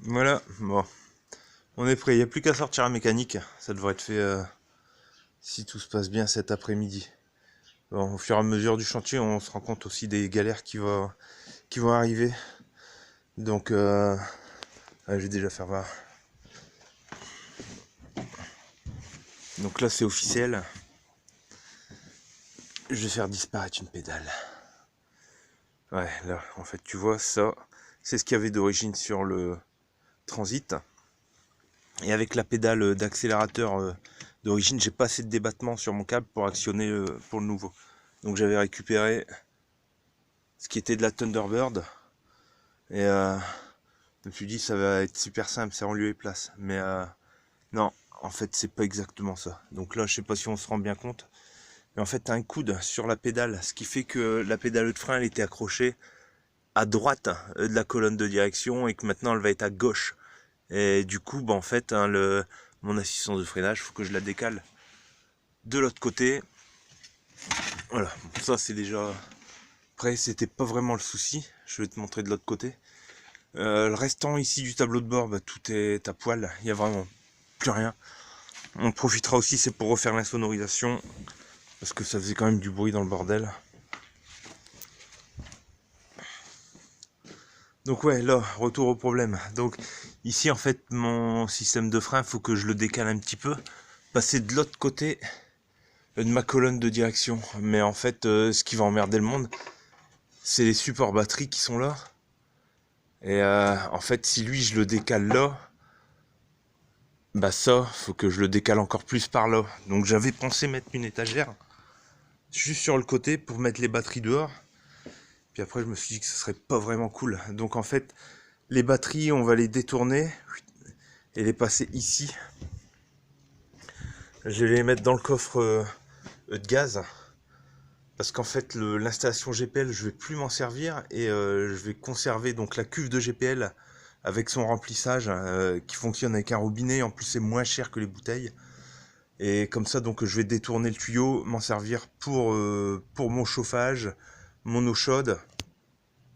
Voilà, bon, on est prêt, il n'y a plus qu'à sortir la mécanique, ça devrait être fait si tout se passe bien cet après-midi. Bon, au fur et à mesure du chantier, on se rend compte aussi des galères qui vont arriver. Donc, je vais déjà faire voir. Donc là, c'est officiel. Je vais faire disparaître une pédale. Ouais, là, en fait, tu vois, ça, c'est ce qu'il y avait d'origine sur le Transit. Et avec la pédale d'accélérateur d'origine, j'ai pas assez de débattement sur mon câble pour actionner pour le nouveau. Donc j'avais récupéré ce qui était de la Thunderbird. Et je me suis dit ça va être super simple, c'est en lieu et place. Mais non, en fait c'est pas exactement ça. Donc là je sais pas si on se rend bien compte. Mais en fait t'as un coude sur la pédale, ce qui fait que la pédale de frein elle était accrochée à droite de la colonne de direction et que maintenant elle va être à gauche. Et du coup, bah, en fait, hein, mon assistance de freinage, faut que je la décale de l'autre côté. Voilà, ça c'est déjà prêt, c'était pas vraiment le souci. Je vais te montrer de l'autre côté. Le restant ici du tableau de bord, bah, tout est à poil, il n'y a vraiment plus rien. On profitera aussi, c'est pour refaire l'insonorisation, parce que ça faisait quand même du bruit dans le bordel. Donc ouais, là, retour au problème. Donc ici, en fait, mon système de frein, faut que je le décale un petit peu, passer de l'autre côté de ma colonne de direction. Mais en fait, ce qui va emmerder le monde, c'est les supports batterie qui sont là. Et en fait, si lui, je le décale là, bah ça, faut que je le décale encore plus par là. Donc j'avais pensé mettre une étagère juste sur le côté pour mettre les batteries dehors. Puis après, je me suis dit que ce serait pas vraiment cool. Donc en fait, les batteries, on va les détourner et les passer ici. Je vais les mettre dans le coffre de gaz. Parce qu'en fait, l'installation GPL, je vais plus m'en servir et je vais conserver donc la cuve de GPL avec son remplissage qui fonctionne avec un robinet. En plus, c'est moins cher que les bouteilles. Et comme ça, donc, je vais détourner le tuyau, m'en servir pour mon chauffage, mon eau chaude,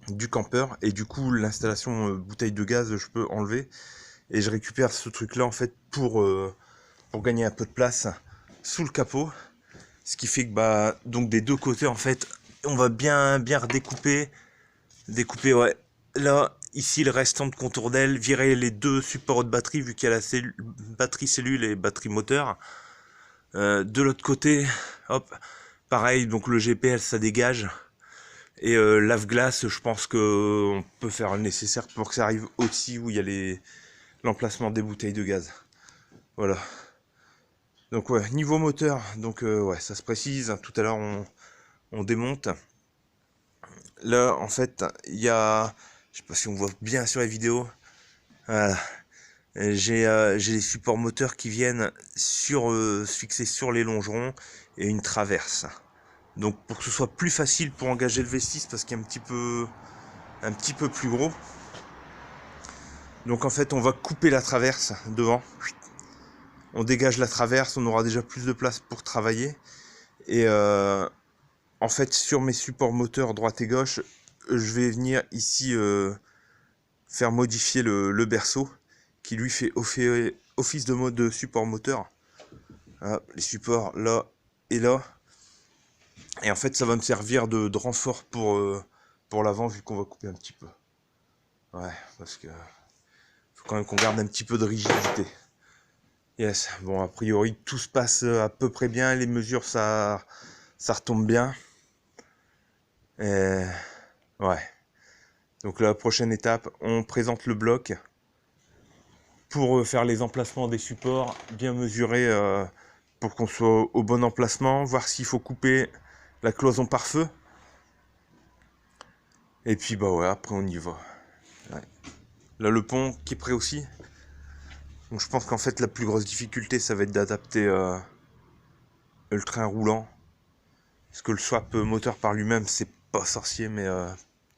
du campeur. Et du coup, l'installation bouteille de gaz, je peux enlever. Et je récupère ce truc-là, en fait, pour gagner un peu de place sous le capot. Ce qui fait que, bah, donc, des deux côtés, en fait, on va bien redécouper. Découper, ouais. Là, ici, le restant de contour d'aile, virer les deux supports de batterie, vu qu'il y a la batterie cellule et batterie moteur. De l'autre côté, hop, pareil, donc le GPL ça dégage. Et lave-glace, je pense que on peut faire le nécessaire pour que ça arrive aussi où il y a l'emplacement des bouteilles de gaz. Voilà. Donc ouais, niveau moteur, donc ouais, ça se précise. Tout à l'heure on démonte. Là, en fait, il y a, je sais pas si on voit bien sur la vidéo. Voilà. J'ai les supports moteurs qui viennent se fixer sur les longerons et une traverse. Donc pour que ce soit plus facile pour engager le V6 parce qu'il est un petit peu plus gros. Donc en fait on va couper la traverse devant. On dégage la traverse, on aura déjà plus de place pour travailler. Et en fait sur mes supports moteurs droite et gauche, je vais venir ici faire modifier le berceau qui lui fait office de mode support moteur. Voilà, les supports là et là. Et en fait ça va me servir de renfort pour l'avant vu qu'on va couper un petit peu. Ouais, parce que faut quand même qu'on garde un petit peu de rigidité. Yes, bon a priori tout se passe à peu près bien, les mesures ça retombe bien. Et ouais. Donc la prochaine étape, on présente le bloc pour faire les emplacements des supports, bien mesurer pour qu'on soit au bon emplacement, voir s'il faut couper la cloison par feu. Et puis bah ouais, après on y va. Ouais. Là le pont qui est prêt aussi. Donc je pense qu'en fait la plus grosse difficulté ça va être d'adapter le train roulant. Parce que le swap moteur par lui-même c'est pas sorcier, mais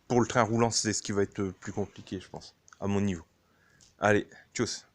pour le train roulant c'est ce qui va être plus compliqué je pense, à mon niveau. Allez, tchuss.